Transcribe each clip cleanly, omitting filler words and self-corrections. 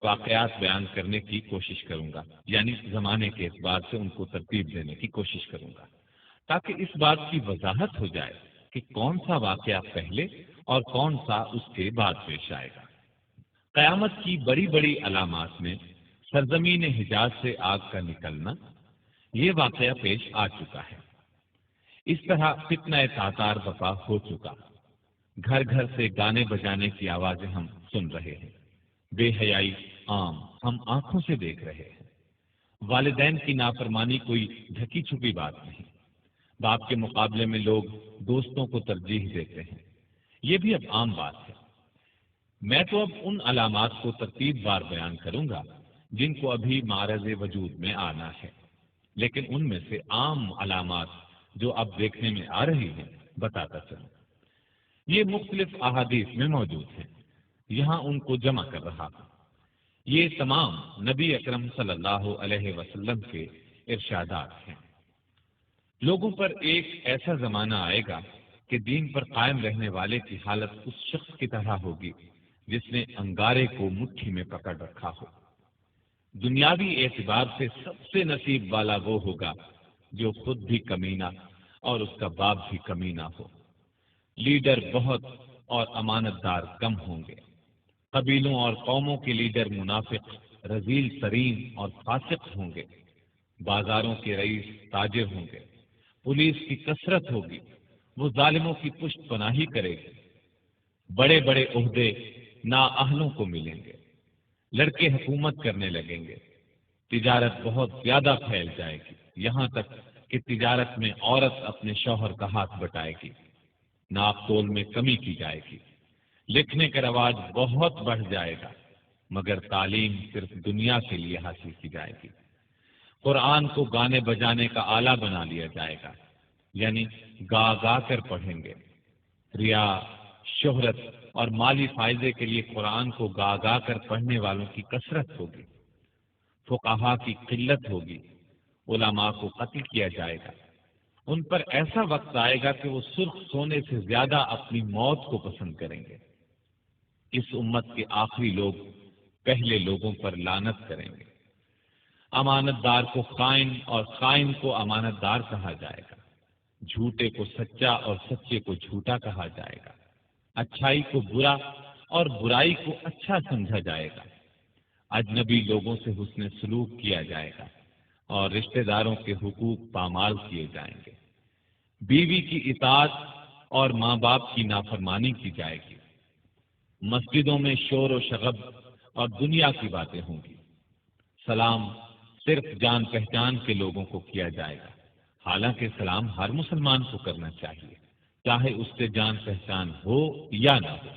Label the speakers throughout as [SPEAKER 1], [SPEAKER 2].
[SPEAKER 1] واقعات بیان کرنے کی کوشش کروں گا، یعنی زمانے کے اعتبار سے ان کو ترتیب دینے کی کوشش کروں گا، تاکہ اس بات کی وضاحت ہو جائے کہ کون سا واقعہ پہلے اور کون سا اس کے بعد پیش آئے گا۔ قیامت کی بڑی بڑی علامات میں سرزمین حجاز سے آگ کا نکلنا، یہ واقعہ پیش آ چکا ہے۔ اس طرح فتنہ تاتار برپا ہو چکا، گھر گھر سے گانے بجانے کی آوازیں ہم سن رہے ہیں، بے حیائی عام ہم آنکھوں سے دیکھ رہے ہیں، والدین کی نافرمانی کوئی ڈھکی چھپی بات نہیں، باپ کے مقابلے میں لوگ دوستوں کو ترجیح دیتے ہیں، یہ بھی اب عام بات ہے۔ میں تو اب ان علامات کو ترتیب وار بیان کروں گا جن کو ابھی معرض وجود میں آنا ہے، لیکن ان میں سے عام علامات جو اب دیکھنے میں آ رہی ہیں بتاتا چلوں۔ یہ مختلف احادیث میں موجود ہیں، یہاں ان کو جمع کر رہا ہوں۔ یہ تمام نبی اکرم صلی اللہ علیہ وسلم کے ارشادات ہیں۔ لوگوں پر ایک ایسا زمانہ آئے گا کہ دین پر قائم رہنے والے کی حالت اس شخص کی طرح ہوگی جس نے انگارے کو مٹھی میں پکڑ رکھا ہو۔ دنیاوی اعتبار سے سب سے نصیب والا وہ ہوگا جو خود بھی کمینہ اور اس کا باپ بھی کمینہ ہو۔ لیڈر بہت اور امانت دار کم ہوں گے۔ قبیلوں اور قوموں کے لیڈر منافق، رذیل ترین اور فاسق ہوں گے۔ بازاروں کے رئیس تاجر ہوں گے۔ پولیس کی کثرت ہوگی، وہ ظالموں کی پشت پناہی کرے گی۔ بڑے بڑے عہدے نااہلوں کو ملیں گے۔ لڑکے حکومت کرنے لگیں گے۔ تجارت بہت زیادہ پھیل جائے گی، یہاں تک کہ تجارت میں عورت اپنے شوہر کا ہاتھ بٹائے گی۔ ناپ تول میں کمی کی جائے گی۔ لکھنے کا رواج بہت بڑھ جائے گا، مگر تعلیم صرف دنیا کے لیے حاصل کی جائے گی۔ قرآن کو گانے بجانے کا آلہ بنا لیا جائے گا، یعنی گا گا کر پڑھیں گے۔ ریا، شہرت اور مالی فائدے کے لیے قرآن کو گا گا کر پڑھنے والوں کی کثرت ہوگی۔ فقہا کی قلت ہوگی۔ علماء کو قتل کیا جائے گا۔ ان پر ایسا وقت آئے گا کہ وہ سرخ سونے سے زیادہ اپنی موت کو پسند کریں گے۔ اس امت کے آخری لوگ پہلے لوگوں پر لعنت کریں گے۔ امانت دار کو خائن اور خائن کو امانت دار کہا جائے گا۔ جھوٹے کو سچا اور سچے کو جھوٹا کہا جائے گا۔ اچھائی کو برا اور برائی کو اچھا سمجھا جائے گا۔ اجنبی لوگوں سے حسن سلوک کیا جائے گا اور رشتہ داروں کے حقوق پامال کیے جائیں گے۔ بیوی کی اطاعت اور ماں باپ کی نافرمانی کی جائے گی۔ مسجدوں میں شور و شغب اور دنیا کی باتیں ہوں گی۔ سلام صرف جان پہچان کے لوگوں کو کیا جائے گا، حالانکہ سلام ہر مسلمان کو کرنا چاہیے، چاہے اس سے جان پہچان ہو یا نہ ہو۔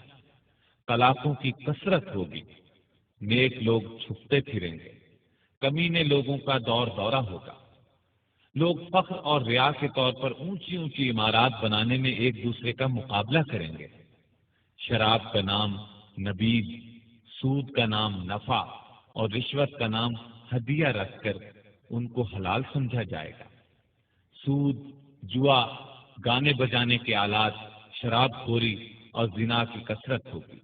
[SPEAKER 1] طلاقوں کی کثرت ہوگی۔ نیک لوگ چھپتے پھریں گے۔ کمینے لوگوں کا دور دورہ ہوگا۔ لوگ فخر اور ریا کے طور پر اونچی اونچی عمارات بنانے میں ایک دوسرے کا مقابلہ کریں گے۔ شراب کا نام نبیذ، سود کا نام نفع اور رشوت کا نام ہدیہ رکھ کر ان کو حلال سمجھا جائے گا۔ سود، جوا، گانے بجانے کے آلات، شراب خوری اور زنا کی کثرت ہوگی۔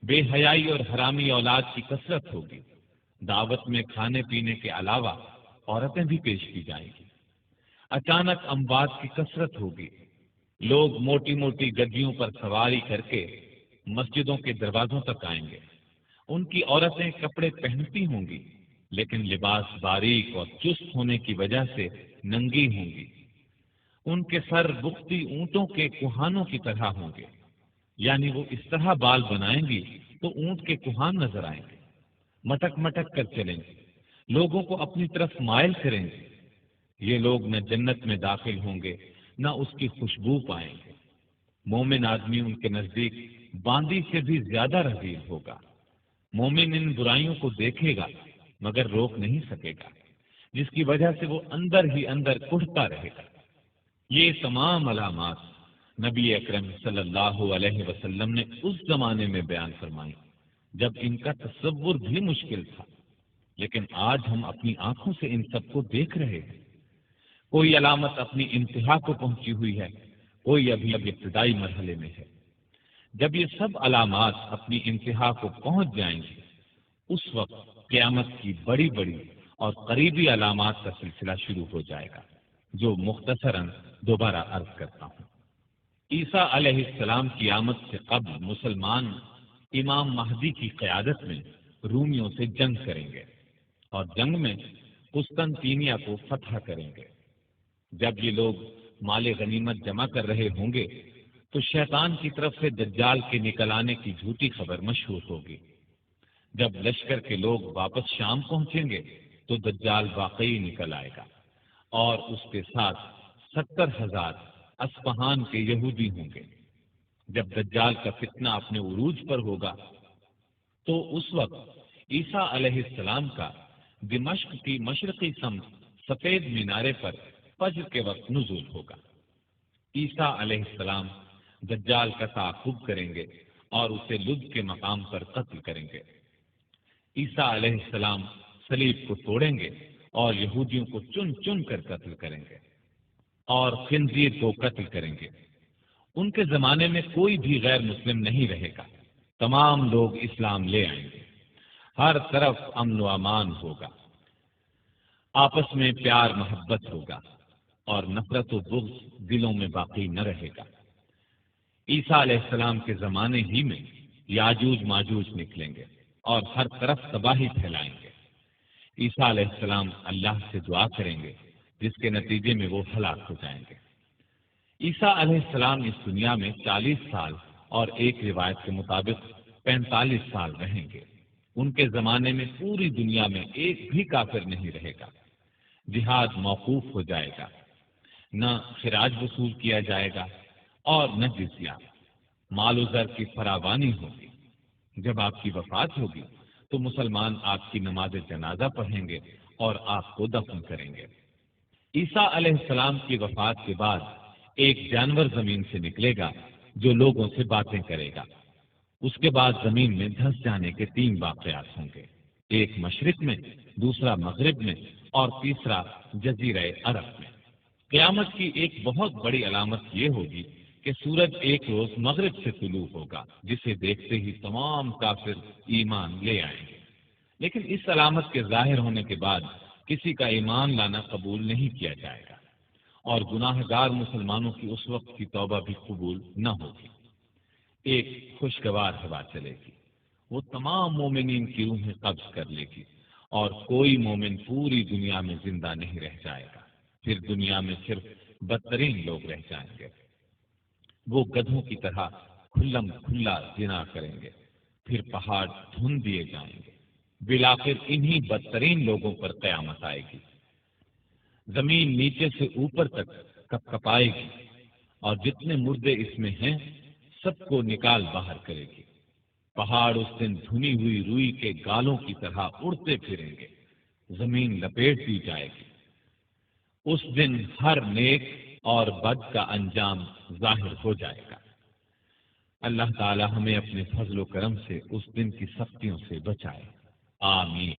[SPEAKER 1] بے حیائی اور حرامی اولاد کی کثرت ہوگی۔ دعوت میں کھانے پینے کے علاوہ عورتیں بھی پیش کی جائیں گی۔ اچانک اموات کی کثرت ہوگی۔ لوگ موٹی موٹی گدیوں پر سواری کر کے مسجدوں کے دروازوں تک آئیں گے۔ ان کی عورتیں کپڑے پہنتی ہوں گی، لیکن لباس باریک اور چست ہونے کی وجہ سے ننگی ہوں گی۔ ان کے سر بختی اونٹوں کے کوہانوں کی طرح ہوں گے، یعنی وہ اس طرح بال بنائیں گی تو اونٹ کے کوہان نظر آئیں گے۔ مٹک مٹک کر چلیں گے، لوگوں کو اپنی طرف مائل کریں گے۔ یہ لوگ نہ جنت میں داخل ہوں گے نہ اس کی خوشبو پائیں گے۔ مومن آدمی ان کے نزدیک باندی سے بھی زیادہ رذیل ہوگا۔ مومن ان برائیوں کو دیکھے گا مگر روک نہیں سکے گا، جس کی وجہ سے وہ اندر ہی اندر کڑھتا رہے گا۔ یہ تمام علامات نبی اکرم صلی اللہ علیہ وسلم نے اس زمانے میں بیان فرمائی جب ان کا تصور بھی مشکل تھا، لیکن آج ہم اپنی آنکھوں سے ان سب کو دیکھ رہے ہیں۔ کوئی علامت اپنی انتہا کو پہنچی ہوئی ہے، کوئی ابھی ابتدائی مرحلے میں ہے۔ جب یہ سب علامات اپنی انتہا کو پہنچ جائیں گی اس وقت قیامت کی بڑی بڑی اور قریبی علامات کا سلسلہ شروع ہو جائے گا، جو مختصراً دوبارہ عرض کرتا ہوں۔ عیسیٰ علیہ السلام کی آمد سے قبل مسلمان امام مہدی کی قیادت میں رومیوں سے جنگ کریں گے اور جنگ میں قسطنطینیہ کو فتح کریں گے۔ جب یہ لوگ مال غنیمت جمع کر رہے ہوں گے تو شیطان کی طرف سے دجال کے نکل آنے کی جھوٹی خبر مشہور ہوگی۔ جب لشکر کے لوگ واپس شام پہنچیں گے تو دجال واقعی نکل آئے گا اور اس کے ساتھ 70,000 اصفہان کے یہودی ہوں گے۔ جب دجال کا فتنہ اپنے عروج پر ہوگا تو اس وقت عیسیٰ علیہ السلام کا دمشق کی مشرقی سمت سفید مینارے پر فجر کے وقت نزول ہوگا۔ عیسیٰ علیہ السلام دجال کا تعاقب کریں گے اور اسے لد کے مقام پر قتل کریں گے۔ عیسیٰ علیہ السلام صلیب کو توڑیں گے اور یہودیوں کو چن چن کر قتل کریں گے اور خنزیر کو قتل کریں گے۔ ان کے زمانے میں کوئی بھی غیر مسلم نہیں رہے گا، تمام لوگ اسلام لے آئیں گے، ہر طرف امن و امان ہوگا، آپس میں پیار محبت ہوگا اور نفرت و بغض دلوں میں باقی نہ رہے گا۔ عیسیٰ علیہ السلام کے زمانے ہی میں یاجوج ماجوج نکلیں گے اور ہر طرف تباہی پھیلائیں گے۔ عیسیٰ علیہ السلام اللہ سے دعا کریں گے جس کے نتیجے میں وہ ہلاک ہو جائیں گے۔ عیسیٰ علیہ السلام اس دنیا میں 40 سال اور ایک روایت کے مطابق 45 سال رہیں گے۔ ان کے زمانے میں پوری دنیا میں ایک بھی کافر نہیں رہے گا، جہاد موقوف ہو جائے گا، نہ خراج وصول کیا جائے گا اور نہ جزیہ، مال و زر کی فراوانی ہوگی۔ جب آپ کی وفات ہوگی تو مسلمان آپ کی نماز جنازہ پڑھیں گے اور آپ کو دفن کریں گے۔ عیسیٰ علیہ السلام کی وفات کے بعد ایک جانور زمین سے نکلے گا جو لوگوں سے باتیں کرے گا۔ اس کے بعد زمین میں دھس جانے کے 3 واقعات ہوں گے، ایک مشرق میں، دوسرا مغرب میں اور تیسرا جزیرہ عرب میں۔ قیامت کی ایک بہت بڑی علامت یہ ہوگی کہ سورج ایک روز مغرب سے طلوع ہوگا، جسے دیکھتے ہی تمام کافر ایمان لے آئیں گے۔ لیکن اس علامت کے ظاہر ہونے کے بعد کسی کا ایمان لانا قبول نہیں کیا جائے گا اور گناہ گار مسلمانوں کی اس وقت کی توبہ بھی قبول نہ ہوگی۔ ایک خوشگوار ہوا چلے گی، وہ تمام مومنین کی روحیں قبض کر لے گی اور کوئی مومن پوری دنیا میں زندہ نہیں رہ جائے گا۔ پھر دنیا میں صرف بدترین لوگ رہ جائیں گے۔ وہ گدھوں کی طرح کھلم کھلا زنا کریں گے، پھر پہاڑ دھن دیے جائیں گے۔ بالآخر انہی بدترین لوگوں پر قیامت آئے گی۔ زمین نیچے سے اوپر تک کپ کپائے گی اور جتنے مردے اس میں ہیں سب کو نکال باہر کرے گی۔ پہاڑ اس دن دھنی ہوئی روئی کے گالوں کی طرح اڑتے پھریں گے، زمین لپیٹ دی جائے گی۔ اس دن ہر نیک اور بد کا انجام ظاہر ہو جائے گا۔ اللہ تعالی ہمیں اپنے فضل و کرم سے اس دن کی سختیوں سے بچائے، آمین۔